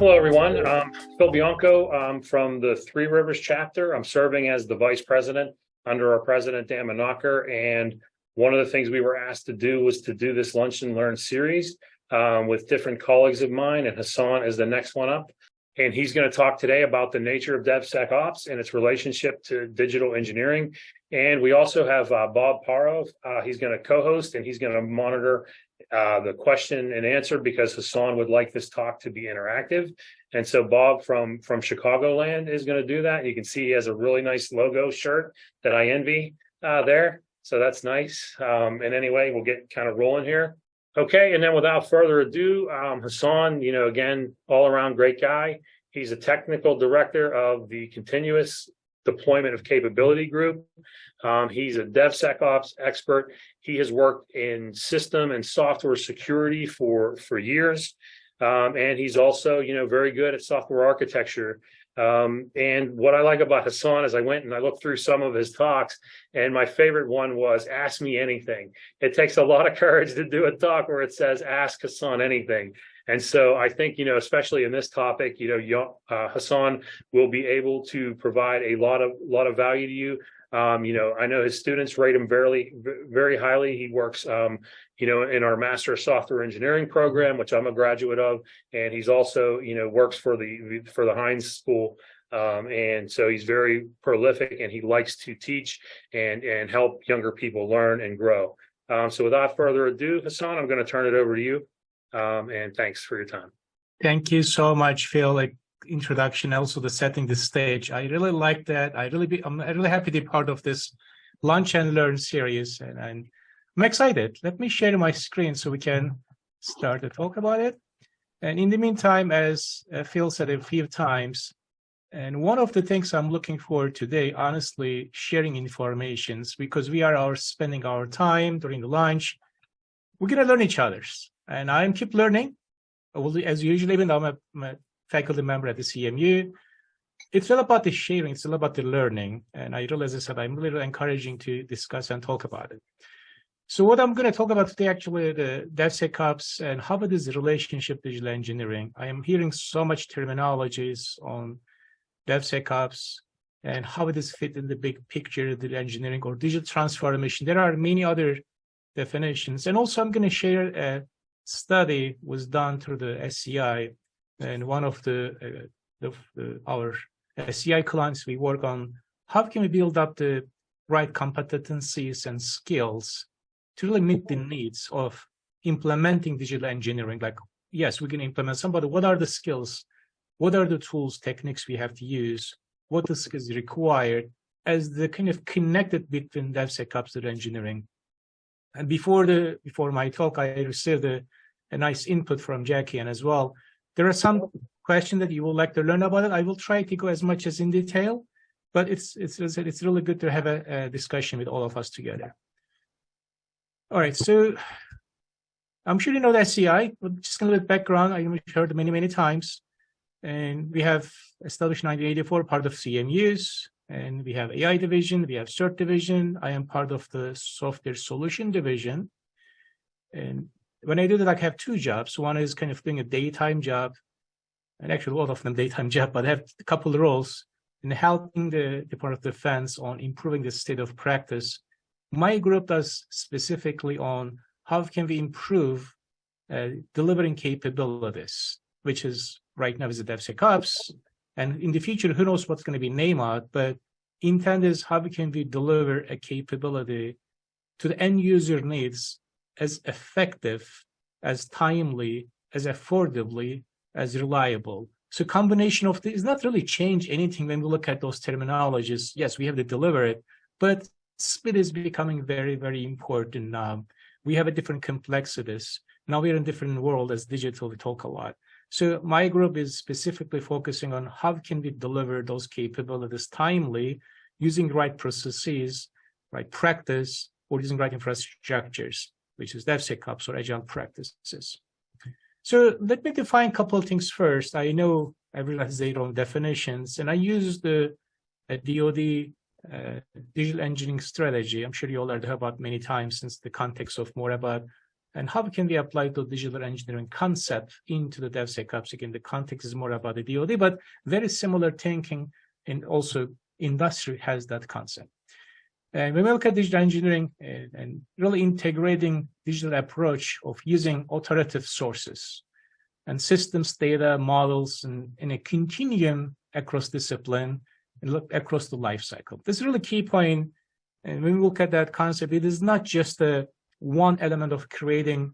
Hello, everyone. Phil Bianco from the Three Rivers chapter. I'm serving as the vice president under our president, Dan Monacher. And one of the things we were asked to do was to do this Lunch and Learn series with different colleagues of mine. And Hasan is the next one up. And he's going to talk today about the nature of DevSecOps and its relationship to digital engineering. And we also have Bob Paro. He's going to co-host and he's going to monitor the question and answer because Hasan would like this talk to be interactive. And so Bob from Chicagoland is going to do that. You can see he has a really nice logo shirt that I envy there. So that's nice. And anyway, we'll get kind of rolling here. Okay, and then without further ado, Hasan, again, all around great guy. He's a technical director of the continuous deployment of capability group. He's a DevSecOps expert. He has worked in system and software security for years. And he's also, very good at software architecture. And what I like about Hasan is I went and I looked through some of his talks, and my favorite one was ask me anything. It takes a lot of courage to do a talk where it says ask Hasan anything. And so I think, especially in this topic, Hasan will be able to provide a lot of value to you. I know his students rate him very, very highly. He works, in our Master of Software Engineering program, which I'm a graduate of, and he's also, works for the Heinz School, and so he's very prolific, and he likes to teach and help younger people learn and grow. So without further ado, Hasan, I'm going to turn it over to you, and thanks for your time. Thank you so much, Phil. Introduction, also the setting the stage. I really like that. I'm really happy to be part of this Lunch and Learn series, and I'm excited. Let me share my screen so we can start to talk about it. And in the meantime, as Phil said a few times, and one of the things I'm looking for today, honestly, sharing informations, because we are spending our time during the lunch. We're going to learn each other's, and I keep learning. As usual, even though I'm a faculty member at the CMU, it's all about the sharing, it's all about the learning. And as I said, I'm really encouraging to discuss and talk about it. So what I'm going to talk about today, actually, the DevSecOps and how it is the relationship to digital engineering. I am hearing so much terminologies on DevSecOps and how it is fit in the big picture of the engineering or digital transformation. There are many other definitions. And also I'm going to share a study was done through the SEI. And one of our SEI clients, we work on how can we build up the right competencies and skills to really meet the needs of implementing digital engineering. Like, yes, we can implement some, but what are the skills? What are the tools, techniques we have to use? What the skills required as the kind of connected between DevSecOps and engineering? And before my talk, I received a nice input from Jackie and as well. There are some questions that you would like to learn about it. I will try to go as much as in detail, but it's really good to have a discussion with all of us together. All right, so I'm sure you know the SEI, but just a little bit background. I've heard many times. And we have established 1984, part of CMUs, and we have AI division, we have CERT division. I am part of the software solution division. And when I do that, I have two jobs. One is kind of doing a daytime job, and actually a lot of them daytime job, but I have a couple of roles in helping the Department of Defense on improving the state of practice. My group does specifically on how can we improve delivering capabilities, which is right now is the DevSecOps. And in the future, who knows what's going to be named out, but intent is how can we deliver a capability to the end user needs as effective, as timely, as affordably, as reliable. So combination of these not really change anything when we look at those terminologies. Yes, we have to deliver it, but speed is becoming very, very important now. We have a different complexities. Now we're in a different world as digital, we talk a lot. So my group is specifically focusing on how can we deliver those capabilities timely using right processes, right practice, or using right infrastructures, which is DevSecOps or agile practices. So let me define a couple of things first. I know everyone has their own definitions, and I use the DoD digital engineering strategy. I'm sure you all heard about many times since the context of more about and how can we apply the digital engineering concept into the DevSecOps. Again, the context is more about the DoD, but very similar thinking, and also industry has that concept. And when we look at digital engineering and really integrating digital approach of using authoritative sources and systems, data, models, and in a continuum across discipline and look across the life cycle. This is really key point. And when we look at that concept, it is not just the one element of creating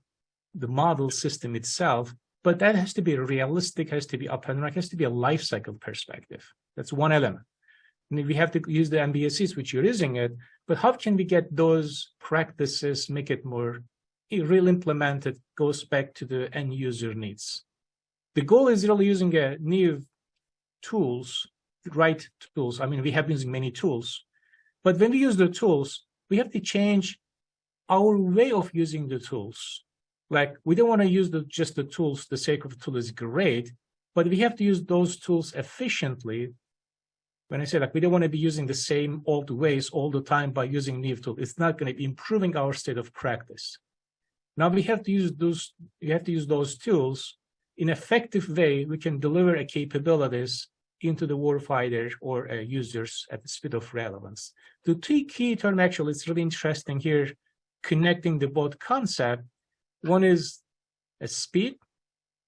the model system itself, but that has to be realistic, has to be up and running, has to be a life cycle perspective. That's one element. And we have to use the MBSEs, which you're using it, but how can we get those practices, make it more real implemented, goes back to the end user needs. The goal is really using a new tools, right tools. I mean, we have been using many tools, but when we use the tools, we have to change our way of using the tools. Like, we don't want to use just the tools, the sake of the tool is great, but we have to use those tools efficiently. When I say like, we don't want to be using the same old ways all the time by using new tools, it's not going to be improving our state of practice. Now we have to use those tools in an effective way. We can deliver a capabilities into the warfighter or users at the speed of relevance. The two key terms, actually, it's really interesting here, connecting the both concept. One is a speed,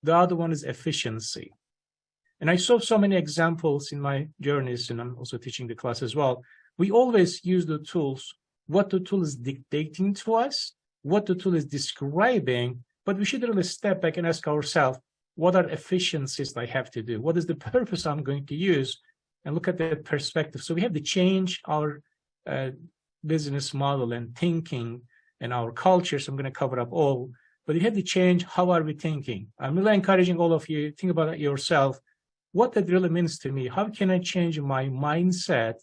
the other one is efficiency. And I saw so many examples in my journeys, and I'm also teaching the class as well. We always use the tools, what the tool is dictating to us, what the tool is describing, but we should really step back and ask ourselves, what are efficiencies I have to do? What is the purpose I'm going to use? And look at that perspective. So we have to change our business model and thinking and our culture. So I'm going to cover up all, but you have to change how are we thinking. I'm really encouraging all of you, think about it yourself. What that really means to me, how can I change my mindset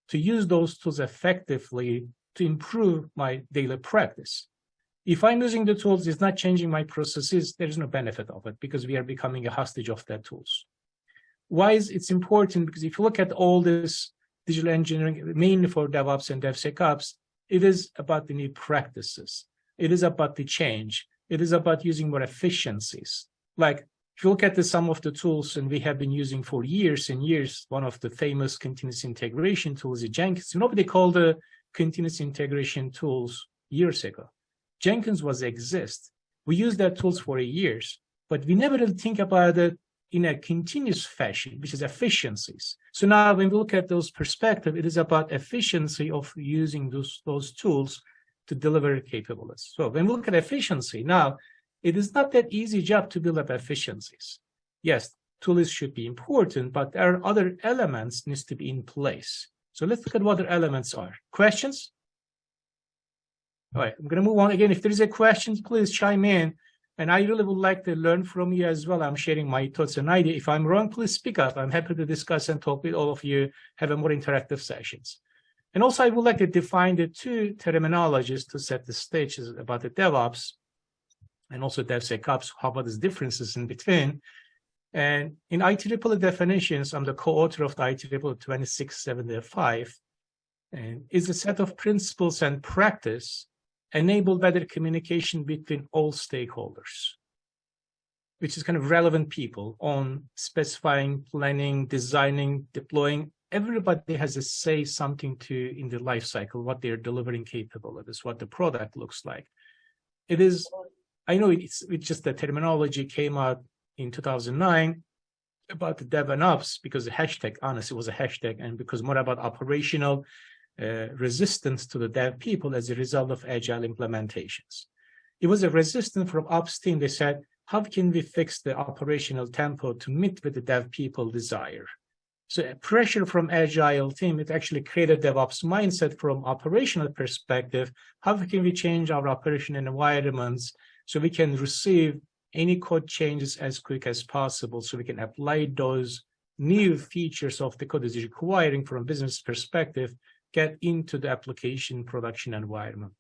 to use those tools effectively to improve my daily practice? If I'm using the tools, it's not changing my processes, there's no benefit of it because we are becoming a hostage of that tools. Why is it important? Because if you look at all this digital engineering, mainly for DevOps and DevSecOps, it is about the new practices. It is about the change. It is about using more efficiencies. Like, if you look at some of the tools, and we have been using for years and years, one of the famous continuous integration tools is Jenkins. Nobody called the continuous integration tools years ago. Jenkins was exist. We used that tools for years, but we never really think about it in a continuous fashion, which is efficiencies. So now when we look at those perspectives, it is about efficiency of using those tools to deliver capabilities. So when we look at efficiency, now, it is not that easy job to build up efficiencies. Yes, tools should be important, but there are other elements needs to be in place. So let's look at what the elements are. Questions? All right, I'm going to move on. Again, if there is a question, please chime in. And I really would like to learn from you as well. I'm sharing my thoughts and ideas. If I'm wrong, please speak up. I'm happy to discuss and talk with all of you, have a more interactive sessions. And also, I would like to define the two terminologies to set the stage about the DevOps and also DevSecOps, how about the differences in between. And in IEEE definitions, I'm the co-author of the IEEE 2675, and is a set of principles and practice enable better communication between all stakeholders, which is kind of relevant people on specifying, planning, designing, deploying. Everybody has to say something to in the life cycle, what they're delivering capabilities, what the product looks like. It is, I know it's just the terminology came out in 2009 about the DevOps because the hashtag, honestly, was a hashtag, and because more about operational resistance to the dev people as a result of agile implementations. It was a resistance from ops team. They said, how can we fix the operational tempo to meet with the dev people desire? So pressure from agile team, it actually created DevOps mindset from operational perspective. How can we change our operation environments so we can receive any code changes as quick as possible so we can apply those new features of the code is requiring from a business perspective get into the application production environment.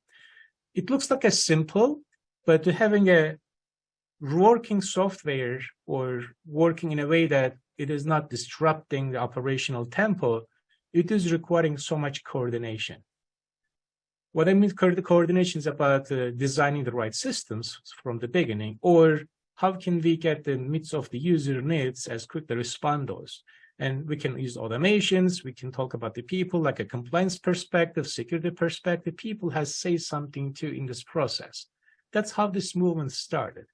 It looks like a simple, but to having a working software or working in a way that it is not disrupting the operational tempo, it is requiring so much coordination. What I mean coordination is about designing the right systems from the beginning, or how can we get the needs of the user needs as quickly respond those. And we can use automations, we can talk about the people, like a compliance perspective, security perspective, people has say something too in this process. That's how this movement started.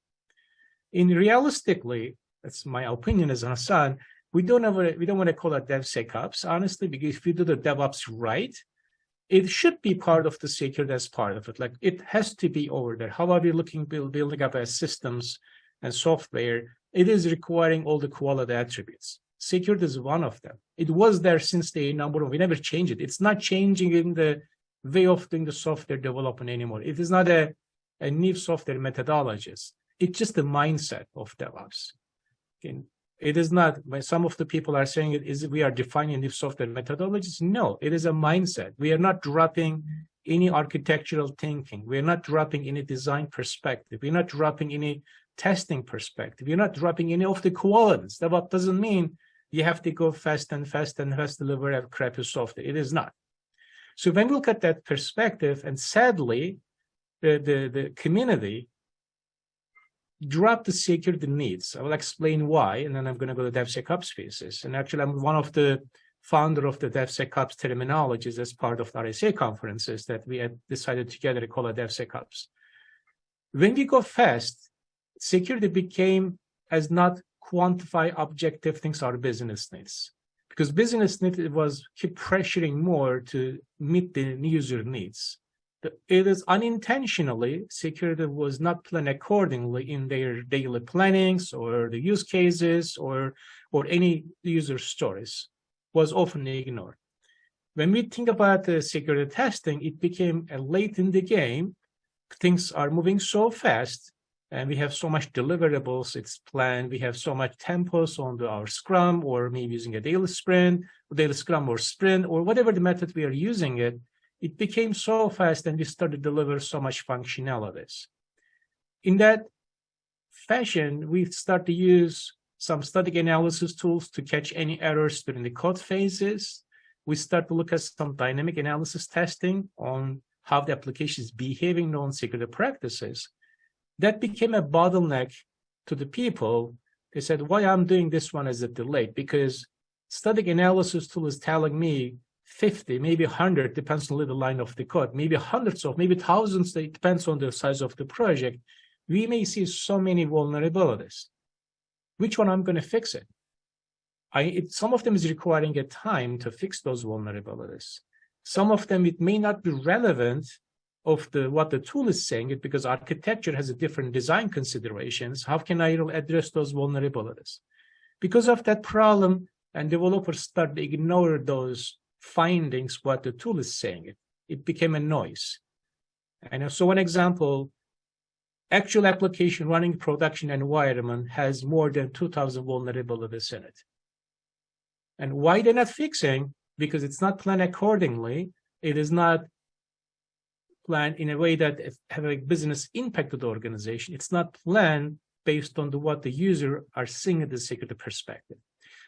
In realistically, that's my opinion as Hasan, we don't want to call it DevSecOps, honestly, because if we do the DevOps right, it should be part of the security as part of it. Like it has to be over there. How are we building up our systems and software? It is requiring all the quality attributes. Security is one of them. It was there since day number one. We never changed it. It's not changing in the way of doing the software development anymore. It is not a new software methodologies. It's just the mindset of DevOps. Okay. It is not, when some of the people are saying it is we are defining new software methodologies. No, it is a mindset. We are not dropping any architectural thinking. We are not dropping any design perspective. We're not dropping any testing perspective. We're not dropping any of the qualities. That doesn't mean you have to go fast and deliver a crappy software. It is not. So when we look at that perspective, and sadly, the community drop the security needs. I will explain why, and then I'm going to go to DevSecOps pieces. And actually, I'm one of the founder of the DevSecOps terminologies as part of the SEI conferences that we had decided together to call it DevSecOps. When we go fast, security became as not quantify objective things our business needs. Because business needs was keep pressuring more to meet the user needs. It is unintentionally, security was not planned accordingly in their daily plannings or the use cases or any user stories, was often ignored. When we think about the security testing, it became a late in the game. Things are moving so fast and we have so much deliverables, it's planned, we have so much tempos on our Scrum or maybe using a daily sprint, or daily Scrum or sprint, or whatever the method we are using it. It became so fast and we started to deliver so much functionalities. In that fashion, we start to use some static analysis tools to catch any errors during the code phases. We start to look at some dynamic analysis testing on how the application is behaving non-security practices. That became a bottleneck to the people. They said, why I'm doing this one as a delay? Because static analysis tool is telling me 50, maybe 100, depends on the line of the code, maybe hundreds of, maybe thousands, it depends on the size of the project. We may see so many vulnerabilities. Which one I'm going to fix it? Some of them is requiring a time to fix those vulnerabilities. Some of them, it may not be relevant of what the tool is saying, it because architecture has a different design considerations. How can I address those vulnerabilities? Because of that problem, and developers start to ignore those findings, what the tool is saying. It became a noise. And so one example, actual application running production environment has more than 2,000 vulnerabilities in it. And why they're not fixing? Because it's not planned accordingly. It is not planned in a way that have a business impact to the organization. It's not planned based on what the user are seeing at the security perspective.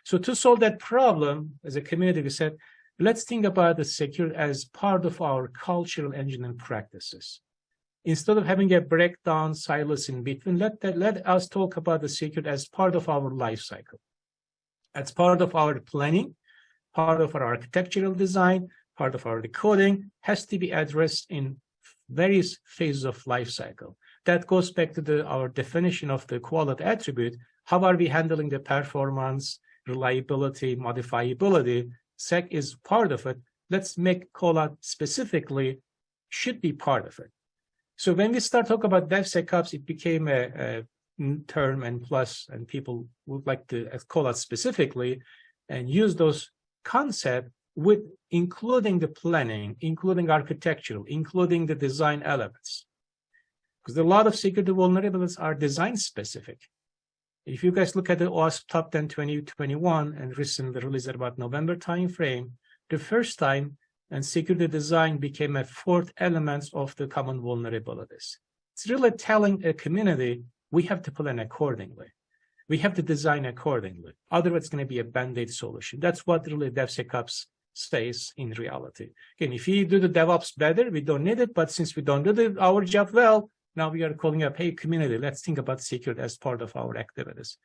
So to solve that problem, as a community, we said, let's think about the security as part of our cultural engineering practices. Instead of having a breakdown silos in between, let us talk about the security as part of our life cycle. As part of our planning, part of our architectural design, part of our decoding, has to be addressed in various phases of life cycle. That goes back to our definition of the quality attribute. How are we handling the performance, reliability, modifiability? Sec is part of it. Let's call out specifically, should be part of it. So when we start talking about DevSecOps, it became a term and plus, and people would like to call out specifically and use those concepts with including the planning, including architectural, including the design elements. Because a lot of security vulnerabilities are design specific. If you guys look at the OWASP Top 10 2021 and recently released at about November timeframe, the first time and security design became a fourth element of the common vulnerabilities. It's really telling a community we have to plan accordingly. We have to design accordingly. Otherwise, it's going to be a band-aid solution. That's what really DevSecOps says in reality. Again, if we do the DevOps better, we don't need it. But since we don't do our job well, now we are calling up, hey, community, let's think about security as part of our activities.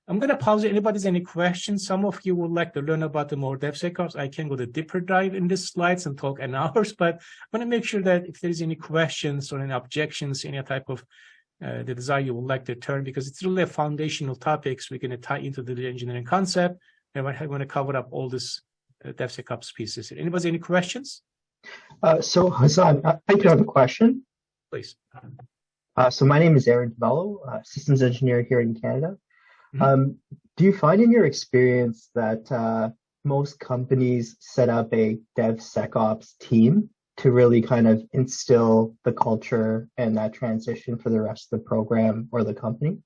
I'm going to pause. Anybody's any questions? Some of you would like to learn about the more DevSecOps. I can go to deeper dive in these slides and talk an hours, but I want to make sure that if there's any questions or any objections, any type of the desire you would like to turn, because it's really a foundational topics we're going to tie into the engineering concept. And I want to cover up all this DevSecOps pieces. Anybody any questions? So Hasan, I do have a question. Please. So my name is Aaron DeMello, systems engineer here in Canada. Mm-hmm. Do you find in your experience that most companies set up a DevSecOps team to really kind of instill the culture and that transition for the rest of the program or the company?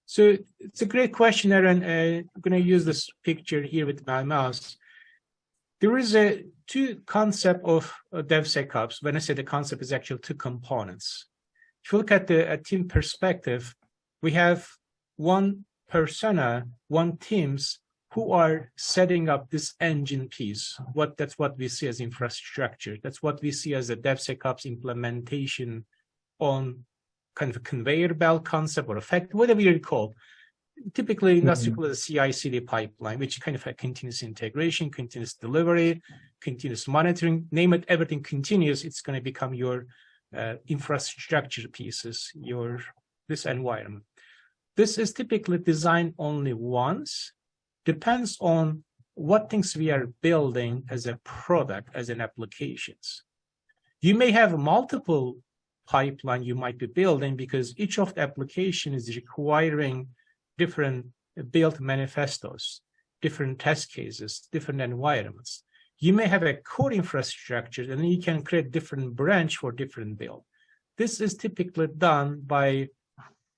So it's a great question, Aaron. I'm going to use this picture here with my mouse. There is two concepts of DevSecOps. When I say the concept is actually two components. If you look at the team perspective, we have one persona, one teams who are setting up this engine piece. That's what we see as infrastructure. That's what we see as a DevSecOps implementation on kind of a conveyor belt concept or effect, whatever you call. Typically, industry calls a CI/CD pipeline, which kind of a continuous integration, continuous delivery, continuous monitoring, name it, everything continuous. It's going to become your infrastructure pieces, this environment. This is typically designed only once. Depends on what things we are building as a product, as an applications. You may have multiple pipeline you might be building because each of the application is requiring different build manifestos, different test cases, different environments. You may have a core infrastructure and then you can create different branch for different build. This is typically done by,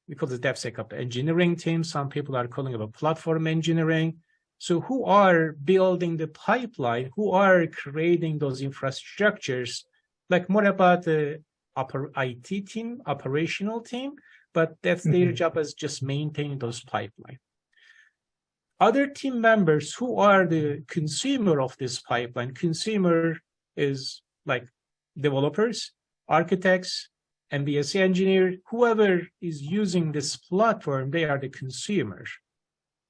we call the DevSecOps engineering team. Some people are calling it a platform engineering. So who are building the pipeline, who are creating those infrastructures, like more about the IT team, operational team, but that's their job is just maintaining those pipeline. Other team members who are the consumer of this pipeline, consumer is like developers, architects, MBSE engineer, whoever is using this platform, they are the consumers,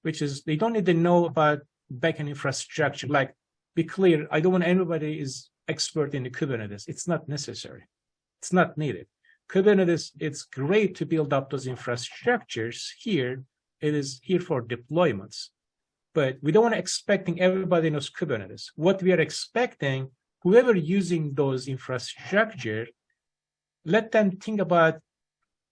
which is they don't need to know about backend infrastructure. Like, be clear, I don't want anybody is expert in the Kubernetes. It's not necessary. It's not needed. Kubernetes, it's great to build up those infrastructures here. It is here for deployments. But we don't want to expecting everybody knows Kubernetes. What we are expecting, whoever using those infrastructure, let them think about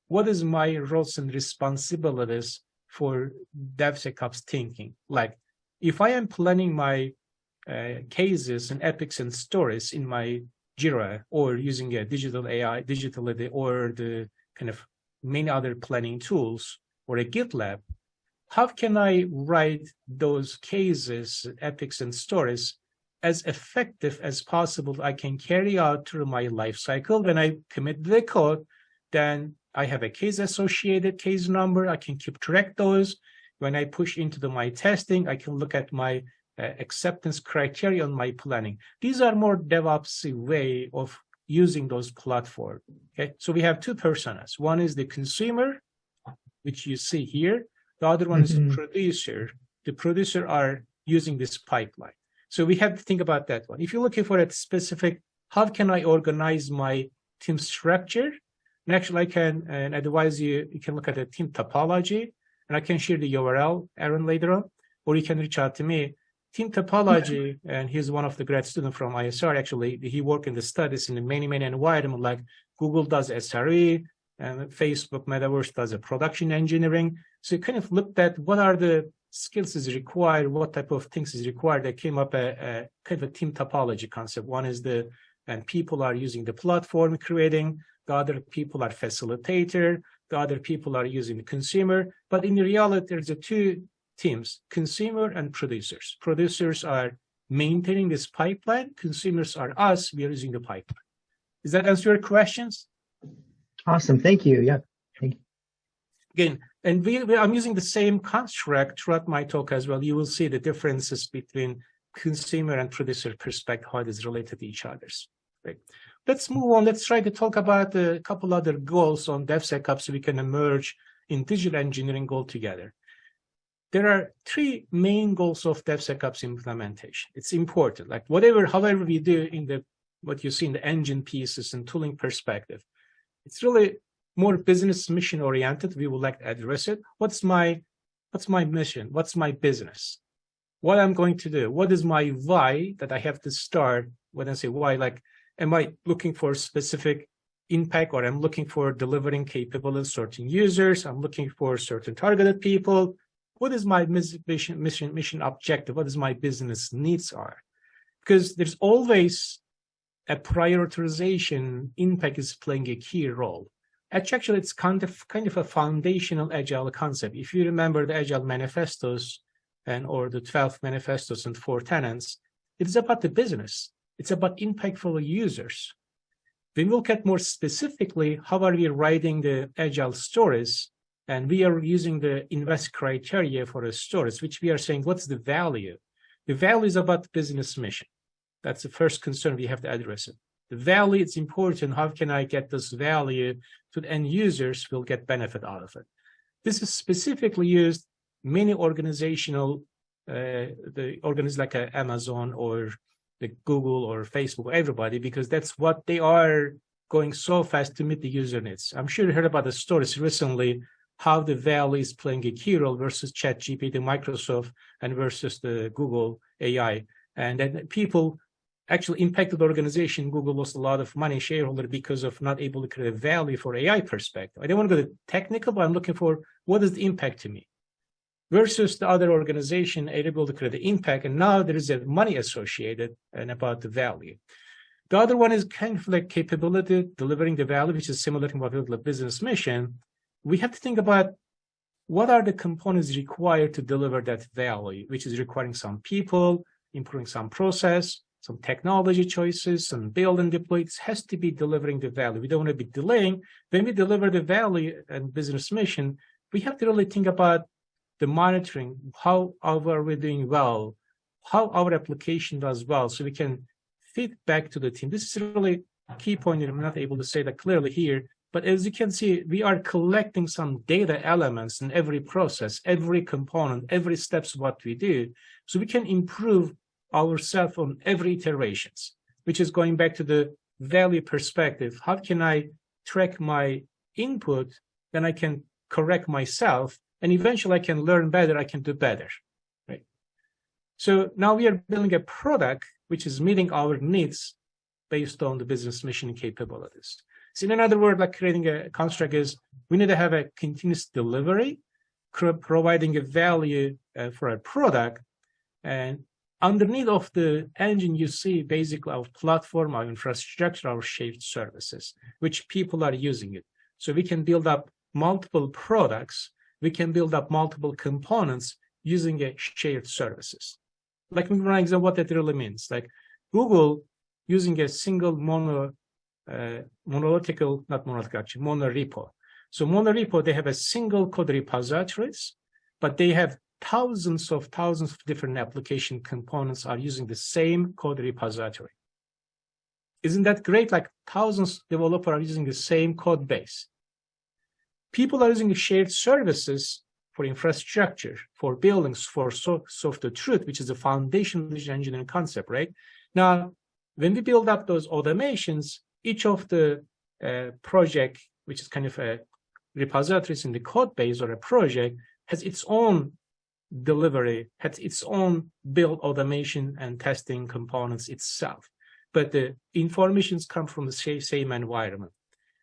what is my roles and responsibilities for DevSecOps thinking. Like, if I am planning my cases and epics and stories in my Jira or using a digital AI, digitally, or the kind of many other planning tools or a GitLab, how can I write those cases, epics and stories as effective as possible? I can carry out through my life cycle. When I commit the code, then I have a case associated case number. I can keep track those. When I push into my testing, I can look at my acceptance criteria on my planning. These are more DevOps way of using those platforms. Okay, so we have two personas. One is the consumer, which you see here. The other one is the producer. The producer are using this pipeline. So we have to think about that one. If you're looking for a specific, how can I organize my team structure? And actually, I can advise you, you can look at the team topology, and I can share the URL, Aaron, later on, or you can reach out to me. Team topology, and he's one of the grad students from ISR, actually. He worked in the studies in many environments, like Google does SRE, and Facebook Metaverse does a production engineering. So you kind of looked at what are the skills is required, what type of things is required. That came up a kind of a team topology concept. One is and people are using the platform creating, the other people are facilitator, the the other people are using the consumer, but in reality, there's a two teams, consumer and producers. Producers are maintaining this pipeline. Consumers are us. We are using the pipeline. Does that answer your questions? Awesome. Thank you. Yeah. Thank you. Again, and I'm using the same construct throughout my talk as well. You will see the differences between consumer and producer perspective, how it is related to each other's. Right. Let's move on. Let's try to talk about a couple other goals on DevSecOps so we can emerge in digital engineering altogether. There are three main goals of DevSecOps implementation. It's important, like however we do in what you see in the engine pieces and tooling perspective, it's really more business mission oriented. We would like to address it. What's my mission? What's my business? What I'm going to do? What is my why that I have to start? When I say why, like, am I looking for specific impact, or I'm looking for delivering capable of certain users? I'm looking for certain targeted people. What is my mission objective? What is my business needs are? Because there's always a prioritization. Impact is playing a key role. Actually, it's kind of a foundational agile concept. If you remember the agile manifestos or the 12 manifestos and 4 tenets, it's about the business. It's about impact for the users. When we look at more specifically, how are we writing the agile stories? And we are using the invest criteria for the stories, which we are saying, what's the value? The value is about the business mission. That's the first concern we have to address it. The value is important. How can I get this value to the end users will get benefit out of it? This is specifically used many organizational, the organizations like Amazon or the Google or Facebook, everybody, because that's what they are going so fast to meet the user needs. I'm sure you heard about the stories recently, how the value is playing a key role versus ChatGPT, Microsoft, and versus the Google AI. And then people actually impacted the organization. Google lost a lot of money, shareholder, because of not able to create value for AI perspective. I don't want to go technical, but I'm looking for what is the impact to me versus the other organization able to create the impact. And now there is a money associated and about the value. The other one is kind of like capability, delivering the value, which is similar to what we call a business mission. We have to think about what are the components required to deliver that value, which is requiring some people, improving some process, some technology choices, some build and deploy. It has to be delivering the value. We don't want to be delaying. When we deliver the value and business mission, we have to really think about the monitoring. How are we doing well? How our application does well, so we can feed back to the team. This is really a key point, and I'm not able to say that clearly here. But as you can see, we are collecting some data elements in every process, every component, every steps of what we do, so we can improve ourselves on every iterations, which is going back to the value perspective. How can I track my input? Then I can correct myself, and eventually I can learn better. I can do better, right? So now we are building a product which is meeting our needs based on the business mission and capabilities. So in another word, like creating a construct is we need to have a continuous delivery, providing a value for a product. And underneath of the engine, you see basically our platform, our infrastructure, our shared services, which people are using it. So we can build up multiple products. We can build up multiple components using a shared services. Like we run example, what that really means. Like Google using a single monorepo. So monorepo, they have a single code repositories, but they have thousands of different application components are using the same code repository. Isn't that great? Like thousands of developers are using the same code base. People are using shared services for infrastructure, for buildings, for software truth, which is a foundational digital engineering concept, right? Now, when we build up those automations, each of the project, which is kind of a repositories in the code base or a project, has its own delivery, has its own build automation and testing components itself. But the informations come from the same environment.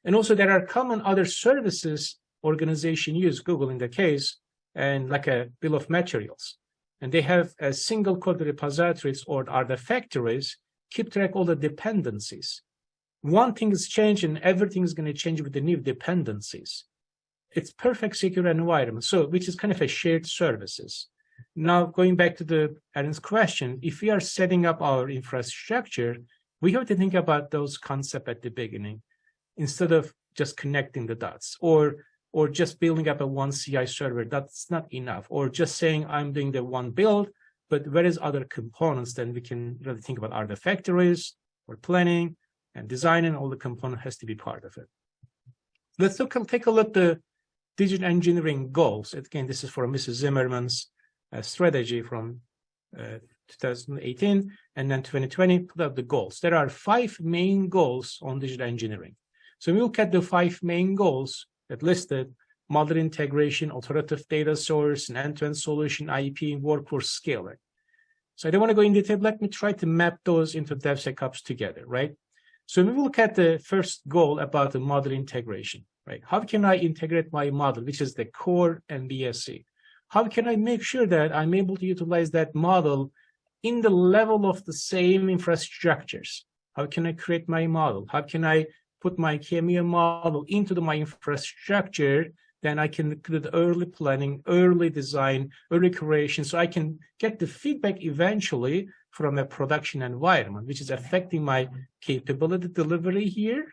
And also there are common other services organization use, Google in the case, and like a bill of materials. And they have a single code repositories or artifactories, keep track all the dependencies. One thing is changing, everything is going to change with the new dependencies. it's perfect secure environment. So, which is kind of a shared services. Now, going back to Aaron's question, if we are setting up our infrastructure, we have to think about those concepts at the beginning instead of just connecting the dots or just building up a one CI server. That's not enough. Or just saying I'm doing the one build, but where is other components? Then we can really think about are the factories or planning and design, and all the component has to be part of it. Let's take a look at the digital engineering goals. Again, this is for Mrs. Zimmerman's strategy from 2018, and then 2020, put out the goals. There are 5 main goals on digital engineering. So we look at the 5 main goals that listed: model integration, authoritative data source, an end-to-end solution, IP, workforce scaling. So I don't want to go in detail. Let me try to map those into DevSecOps together, right? So we look at the first goal about the model integration, right? How can I integrate my model, which is the core MBSE? How can I make sure that I'm able to utilize that model in the level of the same infrastructures? How can I create my model? How can I put my CMU model into my infrastructure? Then I can do the early planning, early design, early creation, so I can get the feedback eventually from a production environment, which is affecting my capability delivery here.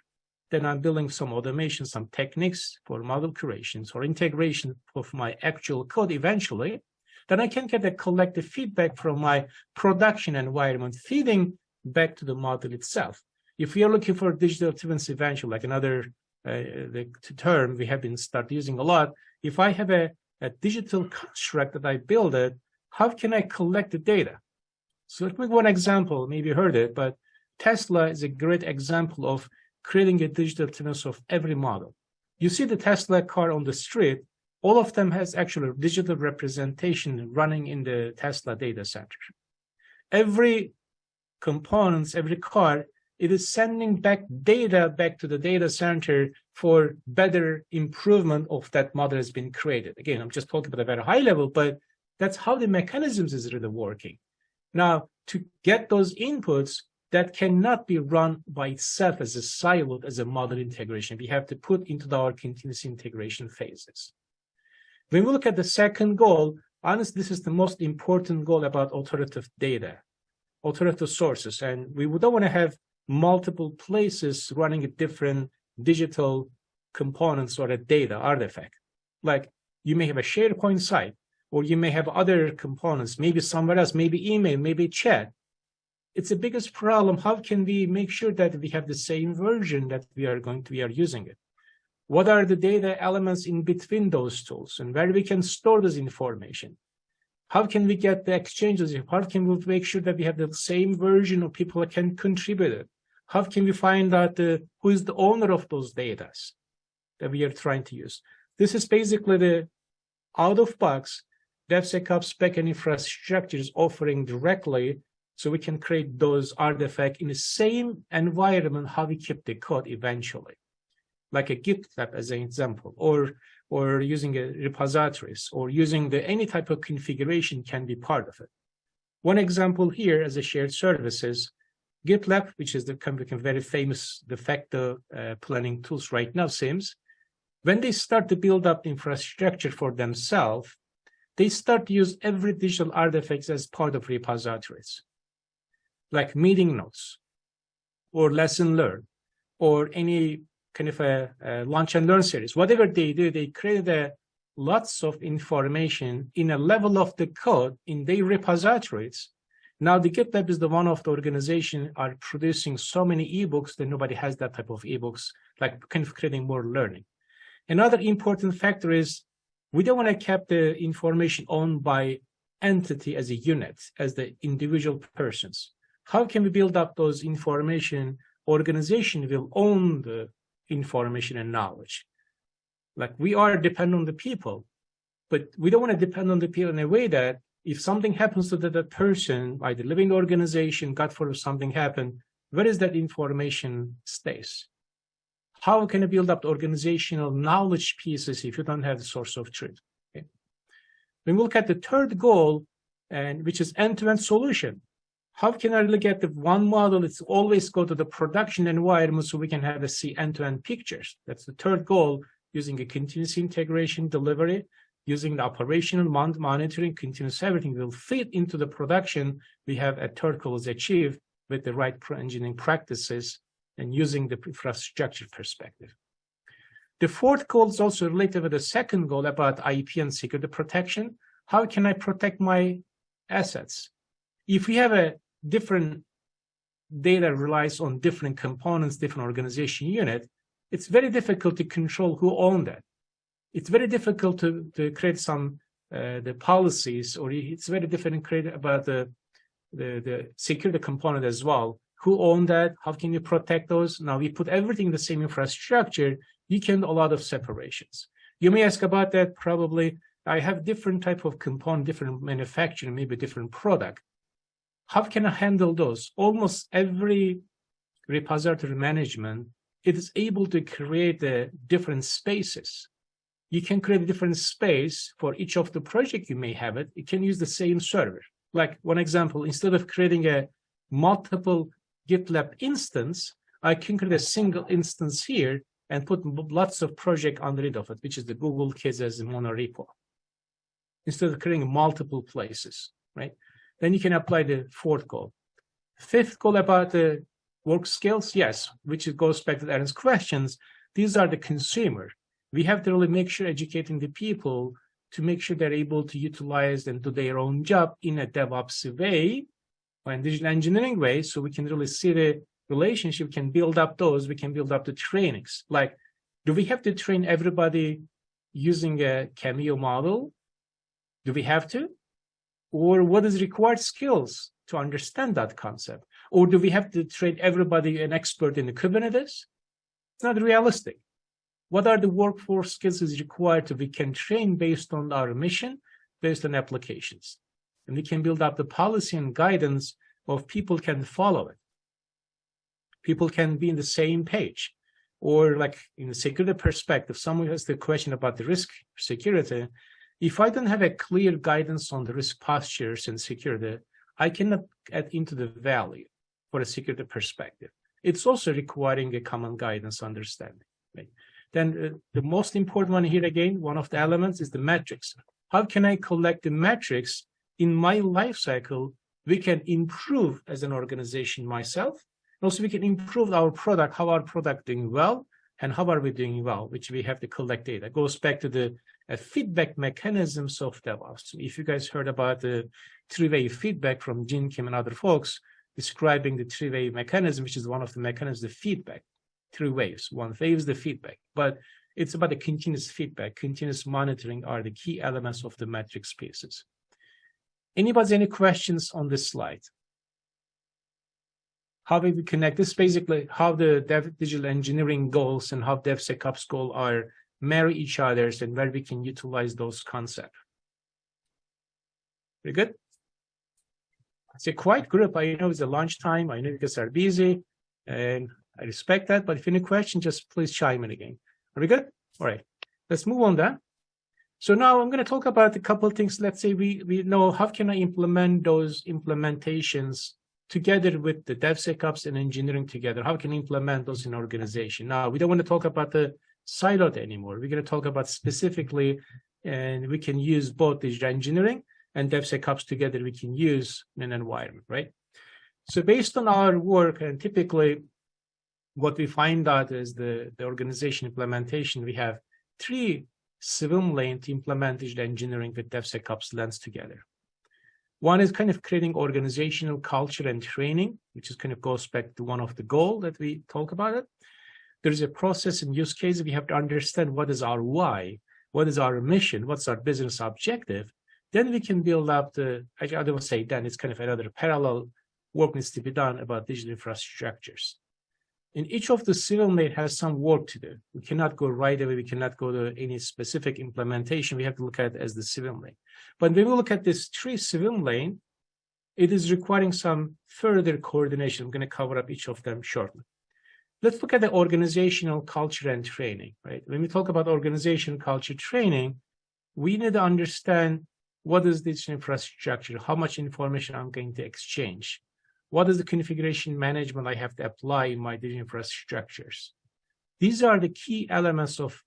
Then I'm building some automation, some techniques for model creations or integration of my actual code eventually. Then I can get a collective feedback from my production environment, feeding back to the model itself. If we are looking for digital twins eventually, like another the term we have been start using a lot, if I have a digital construct that I build it, how can I collect the data? So let me give one example, maybe you heard it, but Tesla is a great example of creating a digital twins of every model. You see the Tesla car on the street, all of them has actually digital representation running in the Tesla data center. Every components, every car, it is sending back data back to the data center for better improvement of that model has been created. Again, I'm just talking about a very high level, but that's how the mechanisms is really working. Now, to get those inputs, that cannot be run by itself as a siloed, as a model integration. We have to put into our continuous integration phases. When we look at the second goal, honestly, this is the most important goal about authoritative data, authoritative sources. And we don't want to have multiple places running different digital components or a data artifact. Like you may have a SharePoint site, or you may have other components, maybe somewhere else, maybe email, maybe chat. It's the biggest problem. How can we make sure that we have the same version that we are using it? What are the data elements in between those tools, and where we can store this information? How can we get the exchanges? How can we make sure that we have the same version of people that can contribute it? How can we find out who is the owner of those data that we are trying to use? This is basically the out-of-box DevSecOps backend infrastructure is offering directly, so we can create those artifacts in the same environment how we keep the code eventually, like a GitLab as an example, or using a repositories, or using any type of configuration can be part of it. One example here as a shared services, GitLab, which is the very famous de facto planning tools right now, seems, when they start to build up infrastructure for themselves, they start to use every digital artifacts as part of repositories, like meeting notes, or lesson learned, or any kind of a lunch and learn series. Whatever they do, they create lots of information in a level of the code in their repositories. Now, the GitLab is the one of the organization are producing so many ebooks that nobody has that type of ebooks, like kind of creating more learning. Another important factor is we don't want to keep the information owned by entity as a unit, as the individual persons. How can we build up those information? Organization will own the information and knowledge. Like we are dependent on the people, but we don't want to depend on the people in a way that if something happens to that person, either living organization, God forbid something happened, where is that information stays? How can you build up the organizational knowledge pieces if you don't have the source of truth? Okay. When we look at the third goal, and which is end-to-end solution, how can I really get the one model? It's always go to the production environment so we can have see end-to-end pictures. That's the third goal. using a continuous integration delivery, using the operational monitoring, continuous everything will fit into the production. We have a third goal is achieved with the right engineering practices and using the infrastructure perspective. The fourth goal is also related with the second goal about IP and security protection. How can I protect my assets? If we have a different data relies on different components, different organization unit, it's very difficult to control who own that. It's very difficult to create some the policies, or it's very difficult to create about the security component as well. Who own that? How can you protect those? Now we put everything in the same infrastructure. You can do a lot of separations. You may ask about that. Probably I have different type of component, different manufacturing, maybe different product. How can I handle those? Almost every repository management, it is able to create different spaces. You can create a different space for each of the project you may have it. You can use the same server. Like one example, instead of creating a multiple GitLab instance, I can create a single instance here and put lots of project underneath of it, which is the Google Kids as a monorepo. Instead of creating multiple places, right? Then you can apply the fourth goal. Fifth goal about the work skills, yes, which goes back to Aaron's questions. These are the consumer. We have to really make sure educating the people to make sure they're able to utilize and do their own job in a DevOps way or in digital engineering way, so we can really see the relationship, we can build up those, we can build up the trainings. Like, do we have to train everybody using a CMU model? Do we have to? Or what is required skills to understand that concept? Or do we have to train everybody an expert in the Kubernetes? It's not realistic. What are the workforce skills is required to we can train based on our mission, based on applications. And we can build up the policy and guidance of people can follow it. People can be in the same page. Or like in the security perspective, someone has the question about the risk security. If I don't have a clear guidance on the risk postures and security, I cannot add into the value for a security perspective. It's also requiring a common guidance understanding. Right? Then the most important one here again, one of the elements is the metrics. How can I collect the metrics in my life cycle? We can improve as an organization myself. Also, we can improve our product, how our product doing well, and how are we doing well, which we have to collect data. It goes back to the feedback mechanisms of DevOps. If you guys heard about the three-way feedback from Jin Kim and other folks describing the three-way mechanism, which is one of the mechanisms of feedback, three waves. One wave is the feedback, but it's about the continuous feedback, continuous monitoring are the key elements of the metric spaces. Anybody any questions on this slide? How we connect this, basically how the digital engineering goals and how DevSecOps goals are marry each other and where we can utilize those concepts. Very good. It's a quiet group. I know it's a lunchtime. I know you guys are busy and I respect that, but if any question, just please chime in again. Are we good? All right, let's move on then. So now I'm going to talk about a couple of things. Let's say we know how can I implement those implementations together with the DevSecOps and engineering together. How can I implement those in organization? Now, we don't want to talk about the siloed anymore. We're going to talk about specifically, and we can use both digital engineering and DevSecOps together. We can use in an environment, right? So based on our work, and typically what we find out is the organization implementation, we have 3 swim lanes to implement digital engineering with DevSecOps lens together. One is kind of creating organizational culture and training, which is kind of goes back to one of the goals that we talk about it. There's a process and use case. We have to understand what is our why, what is our mission, what's our business objective. Then we can build up I would say then it's kind of another parallel work needs to be done about digital infrastructures. In each of the civil lane has some work to do. We cannot go right away. We cannot go to any specific implementation. We have to look at it as the civil lane. But when we look at this 3 civil lane, it is requiring some further coordination. I'm going to cover up each of them shortly. Let's look at the organizational culture and training, right? When we talk about organizational culture training, we need to understand what is this infrastructure, how much information I'm going to exchange. What is the configuration management I have to apply in my digital infrastructures? These are the key elements of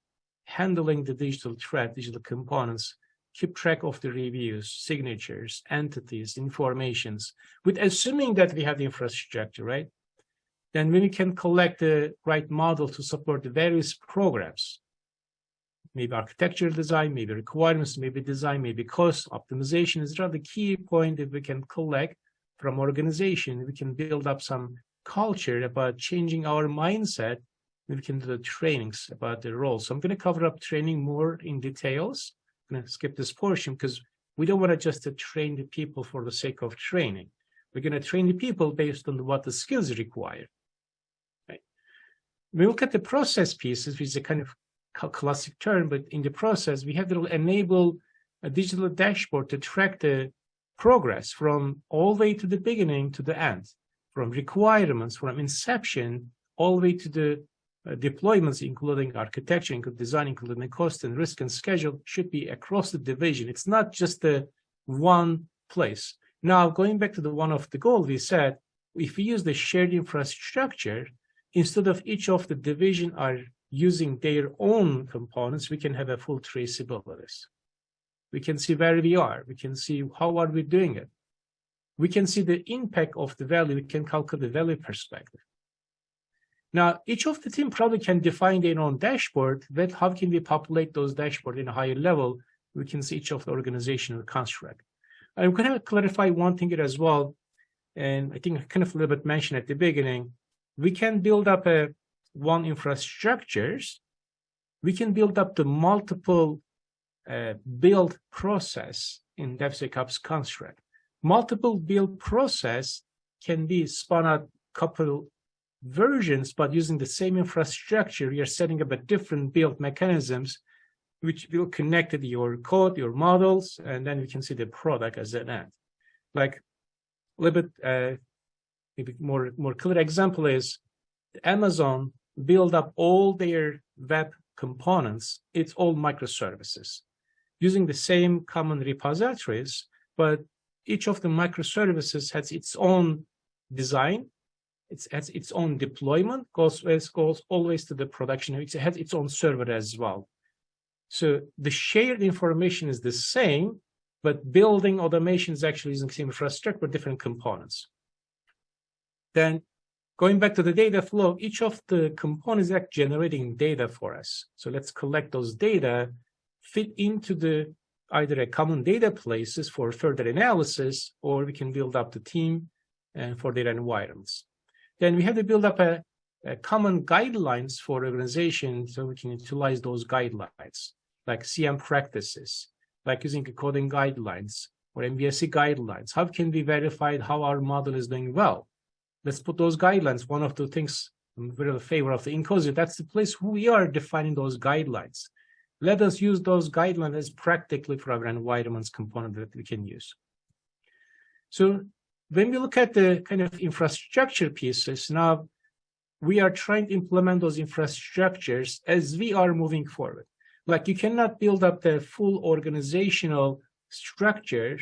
handling the digital thread, digital components, keep track of the reviews, signatures, entities, informations, with assuming that we have the infrastructure, right? Then we can collect the right model to support the various programs, maybe architecture design, maybe requirements, maybe design, maybe cost optimization. Is the key point that we can collect from organization. We can build up some culture about changing our mindset. We can do the trainings about the role. So I'm going to cover up training more in details. I'm going to skip this portion because we don't want to just train the people for the sake of training. We're going to train the people based on what the skills require. Right? We look at the process pieces, which is a kind of classic term, but in the process, we have to enable a digital dashboard to track the progress from all the way to the beginning to the end, from requirements, from inception, all the way to the deployments, including architecture, including design, including cost and risk and schedule, should be across the division. It's not just the one place. Now, going back to the one of the goal, we said, if we use the shared infrastructure, instead of each of the division are using their own components, we can have a full traceability. We can see where we are. We can see how are we doing it. We can see the impact of the value. We can calculate the value perspective. Now, each of the team probably can define their own dashboard, but how can we populate those dashboards in a higher level? We can see each of the organizational construct. I'm going to clarify one thing here as well, and I think I kind of a little bit mentioned at the beginning. We can build up one infrastructures. We can build up the multiple build process in DevSecOps construct. Multiple build process can be spun out couple versions, but using the same infrastructure, we are setting up a different build mechanisms, which will connect to your code, your models, and then we can see the product as an end. Like a little bit, maybe more clear example is Amazon build up all their web components. It's all microservices using the same common repositories, but each of the microservices has its own design. It has its own deployment, goes always to the production. It has its own server as well. So the shared information is the same, but building automation is actually using the same infrastructure, but different components. Then going back to the data flow, each of the components is generating data for us. So let's collect those data, fit into the either a common data places for further analysis, or we can build up the team for their environments. Then we have to build up a common guidelines for organization so we can utilize those guidelines, like CM practices, like using coding guidelines or MBSE guidelines. How can we verify how our model is doing well? Let's put those guidelines. One of the things I'm very in favor of the INCOSE, that's the place who we are defining those guidelines. Let us use those guidelines as practically for our environments component that we can use. So when we look at the kind of infrastructure pieces, now we are trying to implement those infrastructures as we are moving forward. Like you cannot build up the full organizational structure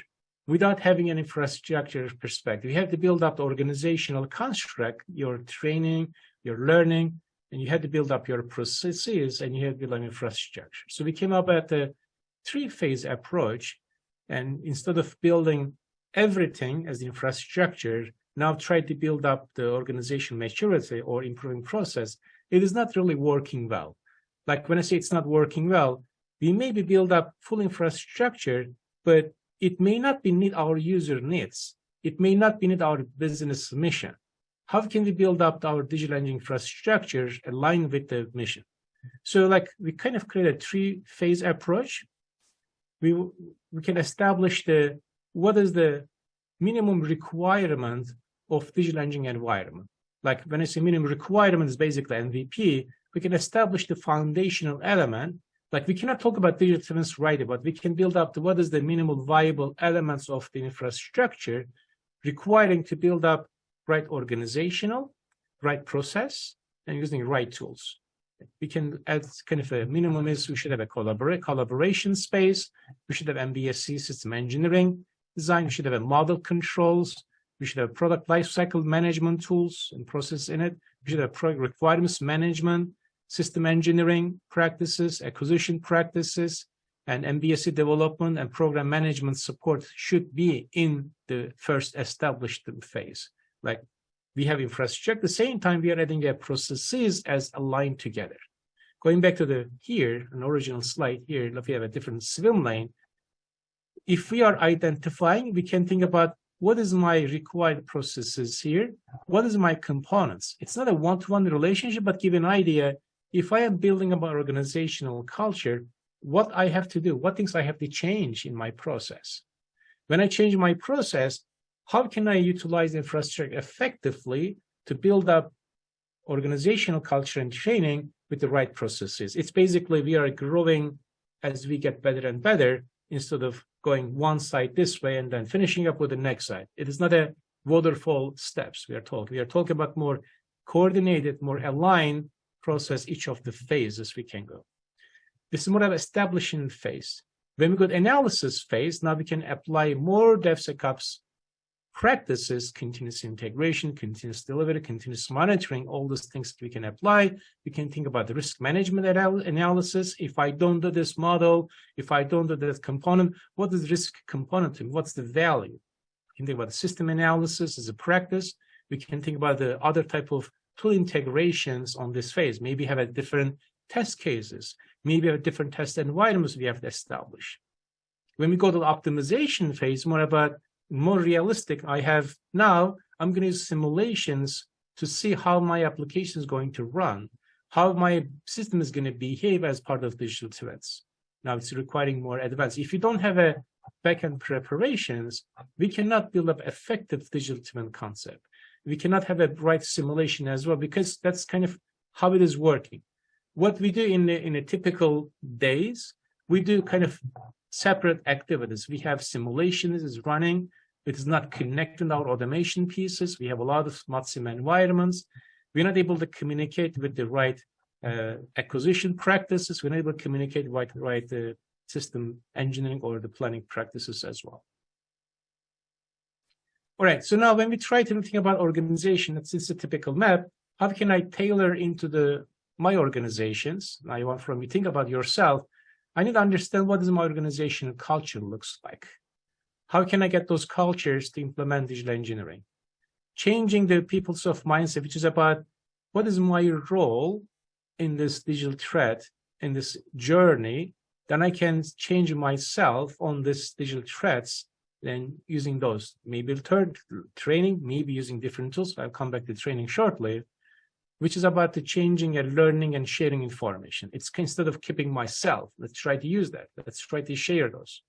without having an infrastructure perspective. You have to build up the organizational construct, your training, your learning, and you have to build up your processes, and you have to build an infrastructure. So we came up with a three-phase approach, and instead of building everything as the infrastructure, now try to build up the organization maturity or improving process. It is not really working well. Like when I say it's not working well, we maybe build up full infrastructure, but it may not be our user needs. It may not be our business mission. How can we build up our digital engineering infrastructure aligned with the mission? So like we kind of create a three-phase approach. We can establish what is the minimum requirement of digital engineering environment. Like when I say minimum requirement is basically MVP, we can establish the foundational element. Like we cannot talk about digital twins right, but we can build up what is the minimal viable elements of the infrastructure requiring to build up right organizational, right process, and using right tools. We can add kind of a minimum is we should have a collaboration space. We should have MBSE system engineering design. We should have a model controls. We should have product lifecycle management tools and process in it. We should have product requirements management, system engineering practices, acquisition practices, and MBSE development and program management support should be in the first established phase. Like we have infrastructure, at the same time, we are adding processes as aligned together. Going back to an original slide here, if we have a different swim lane, if we are identifying, we can think about what is my required processes here? What is my components? It's not a one-to-one relationship, but give an idea. If I am building about organizational culture, what I have to do, what things I have to change in my process. When I change my process, how can I utilize infrastructure effectively to build up organizational culture and training with the right processes? It's basically we are growing as we get better and better instead of going one side this way and then finishing up with the next side. It is not a waterfall steps we are talking. We are talking about more coordinated, more aligned process, each of the phases we can go. This is more of establishing phase. When we go to analysis phase, now we can apply more DevSecOps practices, continuous integration, continuous delivery, continuous monitoring, all those things we can apply. We can think about the risk management analysis. If I don't do this model, if I don't do that component, what is the risk component to? What's the value? We can think about the system analysis as a practice. We can think about the other type of tool integrations on this phase. Maybe have a different test cases, maybe have different test environments we have to establish. When we go to the optimization phase, more realistic, I'm going to use simulations to see how my application is going to run, how my system is going to behave as part of digital threads. Now it's requiring more advanced. If you don't have a backend preparations, we cannot build up effective digital twin concept. We cannot have a right simulation as well, because that's kind of how it is working. What we do in a typical days, we do kind of separate activities. We have simulations is running. It is not connecting our automation pieces. We have a lot of smart sim environments. We're not able to communicate with the right acquisition practices. We're not able to communicate with right system engineering or the planning practices as well. All right, so now when we try to think about organization, that's a typical map. How can I tailor into my organizations? Now, you think about yourself, I need to understand what does my organizational culture looks like. How can I get those cultures to implement digital engineering? Changing the people's of mindset, which is about what is my role in this digital thread, in this journey, then I can change myself on this digital threads, then using those, maybe training, maybe using different tools. I'll come back to training shortly, which is about the changing and learning and sharing information. It's instead of keeping myself, let's try to use that. Let's try to share those.